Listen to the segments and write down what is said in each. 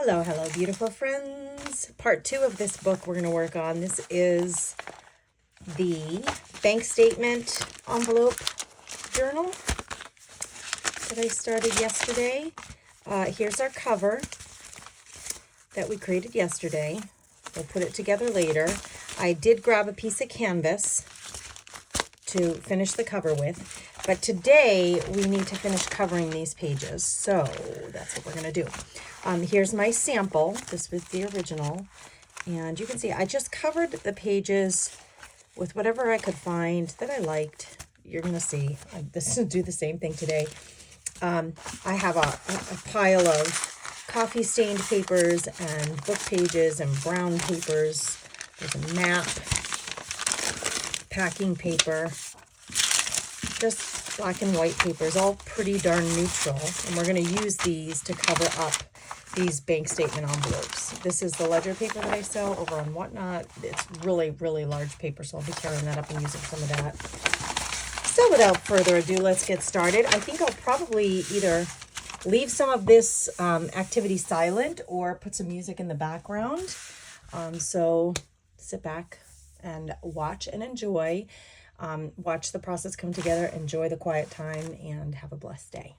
Hello, hello, beautiful friends. Part 2 of this book we're going to work on. This is the bank statement envelope journal that I started yesterday. Here's our cover that we created yesterday. We'll put it together later. I did grab a piece of canvas to finish the cover with, but today we need to finish covering these pages, so that's what we're going to do. Here's my sample. This was the original, and you can see I just covered the pages with whatever I could find that I liked. You're going to see this will do the same thing today. I have a pile of coffee stained papers and book pages and brown papers. There's a map, packing paper, just black and white papers, all pretty darn neutral. And we're going to use these to cover up these bank statement envelopes. This is the ledger paper that I sell over on Whatnot. It's really, really large paper, so I'll be tearing that up and using some of that. So without further ado, let's get started. I think I'll probably either leave some of this activity silent or put some music in the background. So sit back and watch and enjoy. Watch the process come together, enjoy the quiet time, and have a blessed day.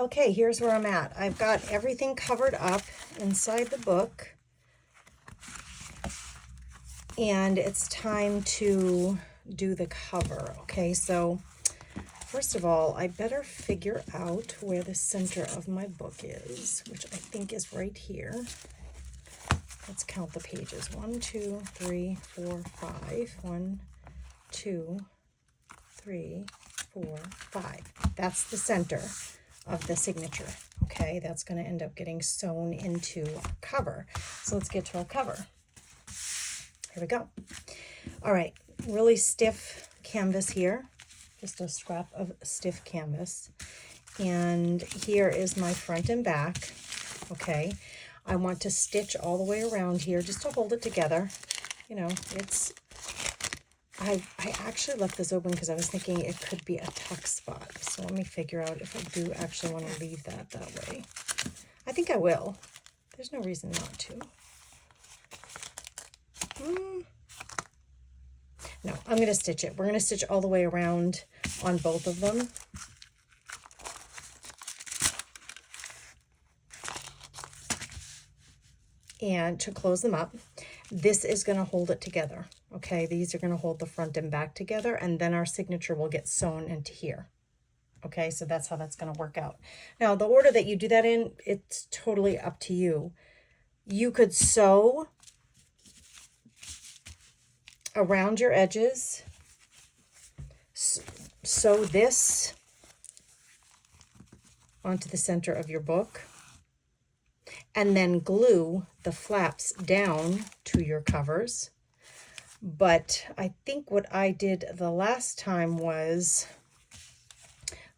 Okay, here's where I'm at. I've got everything covered up inside the book. And it's time to do the cover. Okay, so first of all, I better figure out where the center of my book is, which I think is right here. Let's count the pages. 1, 2, 3, 4, 5. 1, 2, 3, 4, 5. That's the center of the signature. Okay, that's going to end up getting sewn into our cover. So let's get to our cover. Here we go. All right, really stiff canvas here. Just a scrap of stiff canvas. And here is my front and back. Okay, I want to stitch all the way around here just to hold it together. You know, it's, I actually left this open because I was thinking it could be a tuck spot. So let me figure out if I do actually want to leave that way. I think I will. There's no reason not to. No, I'm going to stitch it. We're going to stitch all the way around on both of them. And to close them up, this is going to hold it together. Okay, these are going to hold the front and back together, and then our signature will get sewn into here. Okay, so that's how that's going to work out. Now, the order that you do that in, it's totally up to you. You could sew around your edges, sew this onto the center of your book, and then glue the flaps down to your covers. But I think what I did the last time was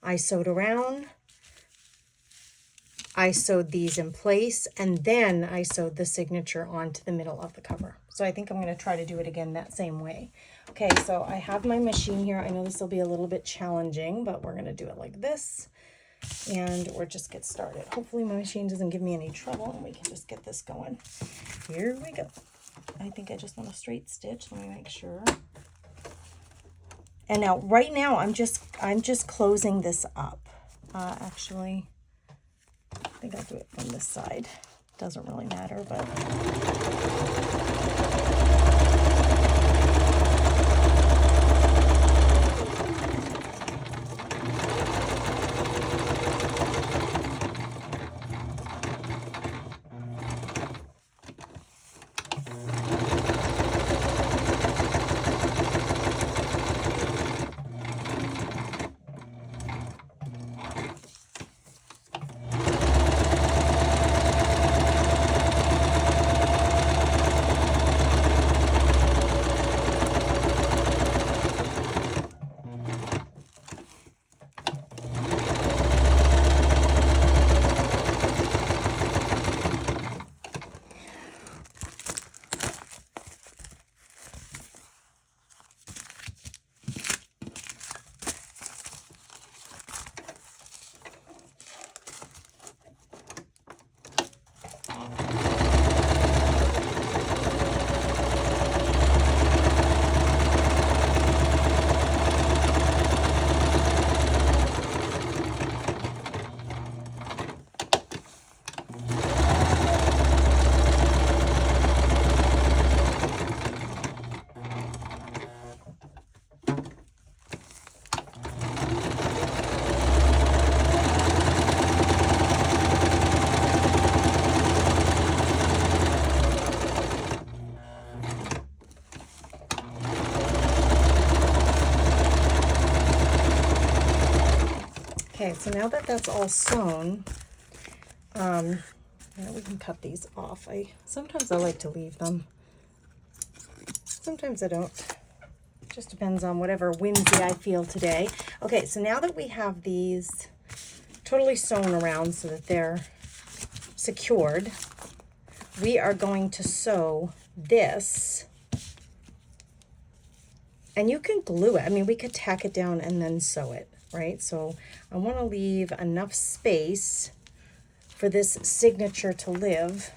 I sewed around, I sewed these in place, and then I sewed the signature onto the middle of the cover. So I think I'm going to try to do it again that same way. Okay, so I have my machine here. I know this will be a little bit challenging, but we're going to do it like this. And we'll just get started. Hopefully my machine doesn't give me any trouble and we can just get this going. Here we go. I think I just want a straight stitch. Let me make sure. And now, right now, I'm just closing this up. Actually, I think I'll do it from this side. Doesn't really matter, but. Okay, so now that that's all sewn, now we can cut these off. Sometimes I like to leave them. Sometimes I don't. Just depends on whatever whimsy I feel today. Okay, so now that we have these totally sewn around so that they're secured, we are going to sew this. And you can glue it. I mean, we could tack it down and then sew it, right? So I want to leave enough space for this signature to live.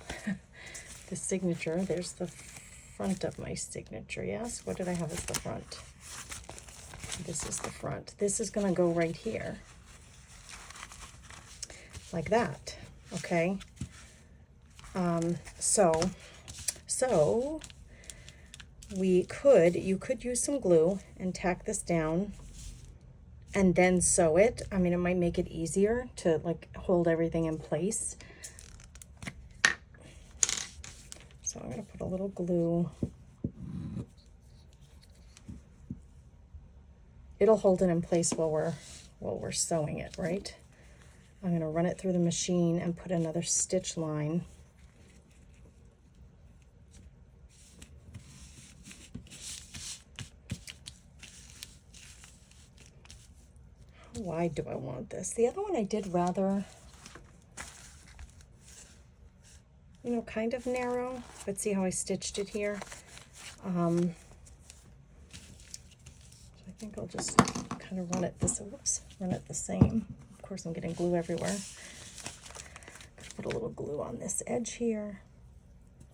The signature, there's the front of my signature, yes? What did I have as the front? This is the front. This is going to go right here. like that, okay? So you could use some glue and tack this down and then sew it. I mean, it might make it easier to like hold everything in place. So I'm gonna put a little glue. It'll hold it in place while we're sewing it, right? I'm gonna run it through the machine and put another stitch line. How wide do I want this? The other one I did rather, you know, kind of narrow, but see how I stitched it here? So I think I'll just kind of run it the same. Of course, I'm getting glue everywhere. Put a little glue on this edge here.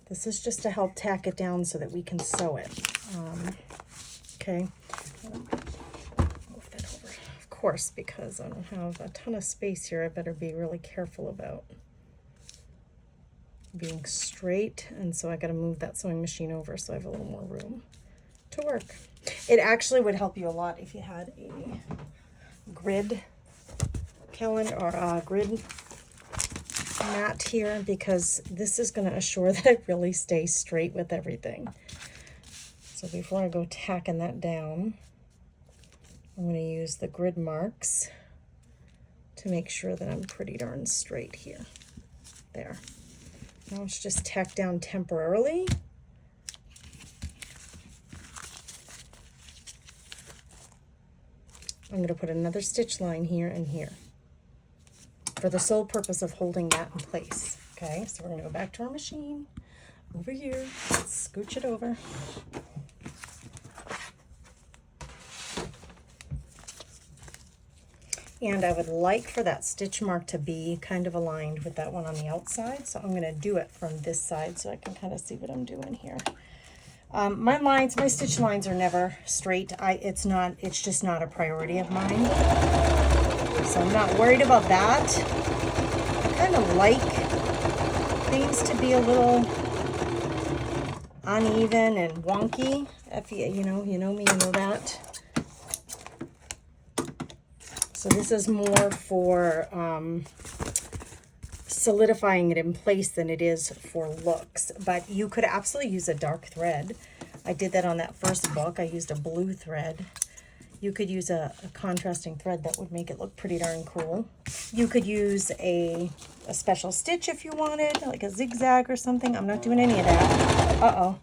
This is just to help tack it down so that we can sew it. Okay. Move that over. Of course, because I don't have a ton of space here, I better be really careful about being straight. And so I got to move that sewing machine over so I have a little more room to work. It actually would help you a lot if you had a grid calendar or a grid mat here, because this is going to assure that I really stay straight with everything. So before I go tacking that down, I'm going to use the grid marks to make sure that I'm pretty darn straight here. There. Now it's just tacked down temporarily. I'm going to put another stitch line here and here for the sole purpose of holding that in place. Okay, so we're going to go back to our machine over here. Let's scooch it over. And I would like for that stitch mark to be kind of aligned with that one on the outside. So I'm going to do it from this side so I can kind of see what I'm doing here. My stitch lines are never straight. It's just not a priority of mine. So I'm not worried about that. I kind of like things to be a little uneven and wonky. If you know me, you know that. So this is more for solidifying it in place than it is for looks. But you could absolutely use a dark thread. I did that on that first book. I used a blue thread. You could use a contrasting thread that would make it look pretty darn cool. You could use a special stitch if you wanted, like a zigzag or something. I'm not doing any of that. Uh-oh,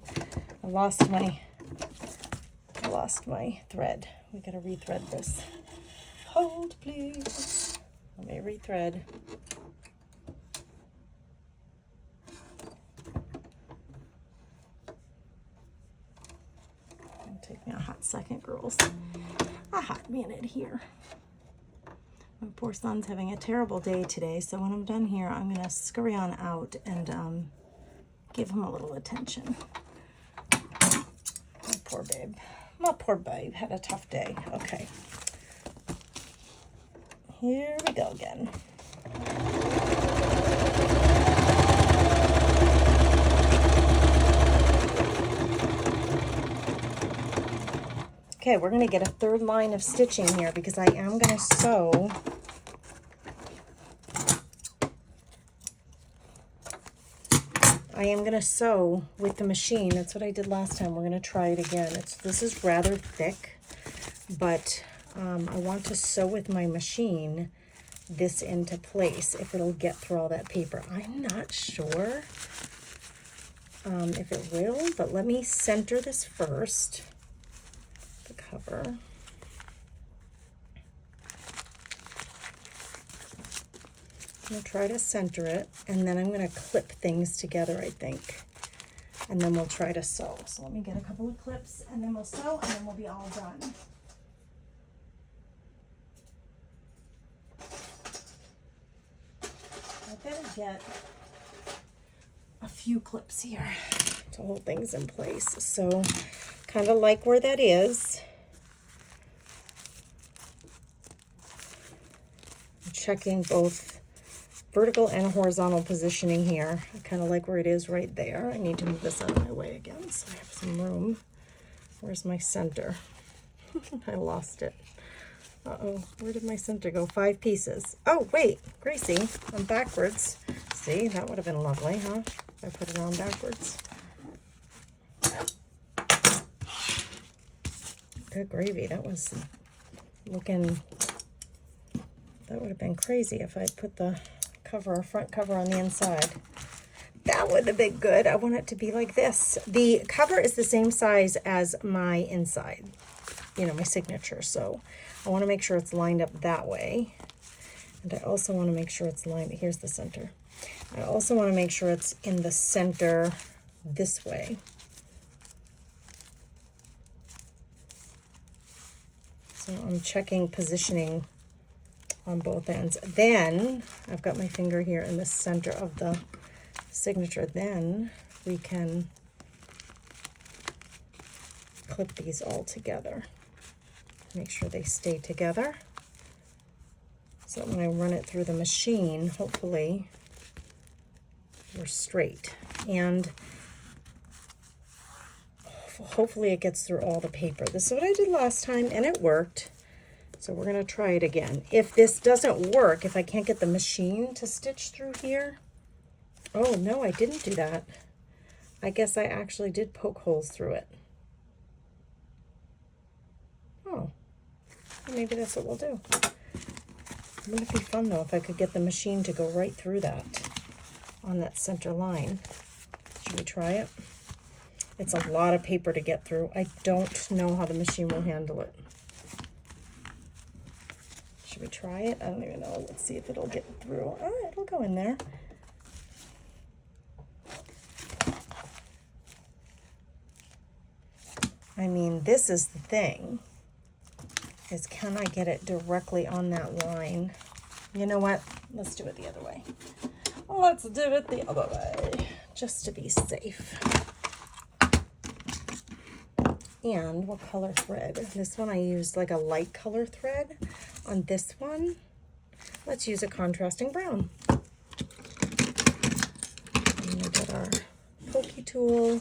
I lost my thread. We gotta rethread this. Hold, please. Let me rethread. It'll take me a hot second, girls. A hot minute here. My poor son's having a terrible day today, so when I'm done here, I'm gonna scurry on out and give him a little attention. My poor babe. My poor babe had a tough day. Okay. Here we go again. Okay, we're going to get a third line of stitching here because I am going to sew with the machine. That's what I did last time. We're going to try it again. This is rather thick, but I want to sew with my machine this into place if it'll get through all that paper. I'm not sure if it will, but let me center this first, the cover. I'm going to try to center it, and then I'm going to clip things together, I think, and then we'll try to sew. So let me get a couple of clips, and then we'll sew, and then we'll be all done. I better get a few clips here to hold things in place. So kind of like where that is. I'm checking both vertical and horizontal positioning here. I kind of like where it is right there. I need to move this out of my way again so I have some room. Where's my center? I lost it. Uh-oh, where did my center go? 5 pieces. Oh, wait, Gracie, I'm backwards. See, that would have been lovely, huh? If I put it on backwards. Good gravy, that was looking, that would have been crazy if I put the cover, front cover on the inside. That would have been good. I want it to be like this. The cover is the same size as my inside, you know, my signature. So I want to make sure it's lined up that way. And I also want to make sure it's lined, here's the center. I also want to make sure it's in the center this way. So I'm checking positioning on both ends. Then I've got my finger here in the center of the signature. Then we can clip these all together. Make sure they stay together. So that when I run it through the machine, hopefully we're straight. And hopefully it gets through all the paper. This is what I did last time and it worked. So we're gonna try it again. If this doesn't work, if I can't get the machine to stitch through here, oh no, I didn't do that. I guess I actually did poke holes through it. Oh, maybe that's what we'll do. Wouldn't it be fun though if I could get the machine to go right through that on that center line? Should we try it? It's a lot of paper to get through. I don't know how the machine will handle it. Should we try it? I don't even know. Let's see if it'll get through. Oh, it'll go in there. I mean, this is the thing, is can I get it directly on that line? You know what? Let's do it the other way. Let's do it the other way, just to be safe. And what color thread? This one I used like a light color thread. On this one, let's use a contrasting brown. I'm gonna get our pokey tool.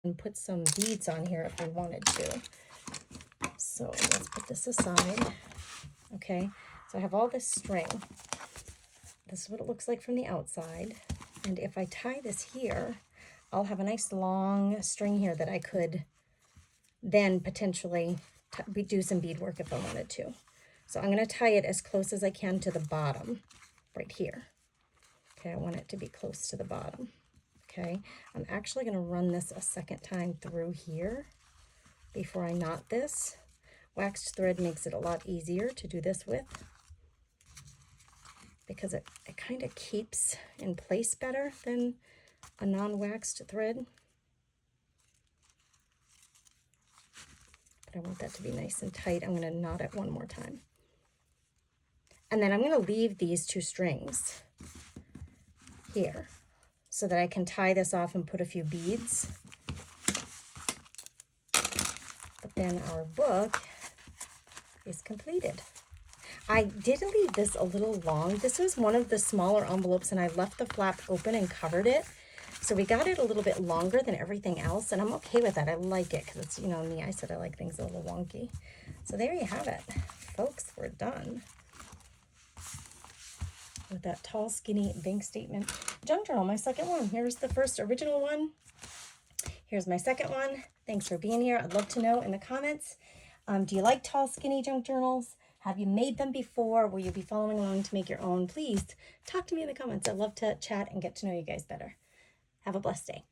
And put some beads on here if we wanted to. So let's put this aside. Okay, so I have all this string. This is what it looks like from the outside. And if I tie this here, I'll have a nice long string here that I could then potentially do some beadwork if I wanted to. So I'm going to tie it as close as I can to the bottom, right here. Okay, I want it to be close to the bottom. Okay, I'm actually going to run this a second time through here before I knot this. Waxed thread makes it a lot easier to do this with because it kind of keeps in place better than a non-waxed thread. But I want that to be nice and tight. I'm going to knot it one more time. And then I'm going to leave these 2 strings here so that I can tie this off and put a few beads. But then our book is completed. I did leave this a little long. This was one of the smaller envelopes and I left the flap open and covered it. So we got it a little bit longer than everything else and I'm okay with that. I like it because it's, you know me, I said I like things a little wonky. So there you have it. Folks, we're done with that tall, skinny bank statement junk journal, my second one. Here's the first original one. Here's my second one. Thanks for being here. I'd love to know in the comments, do you like tall, skinny junk journals? Have you made them before? Will you be following along to make your own? Please talk to me in the comments. I'd love to chat and get to know you guys better. Have a blessed day.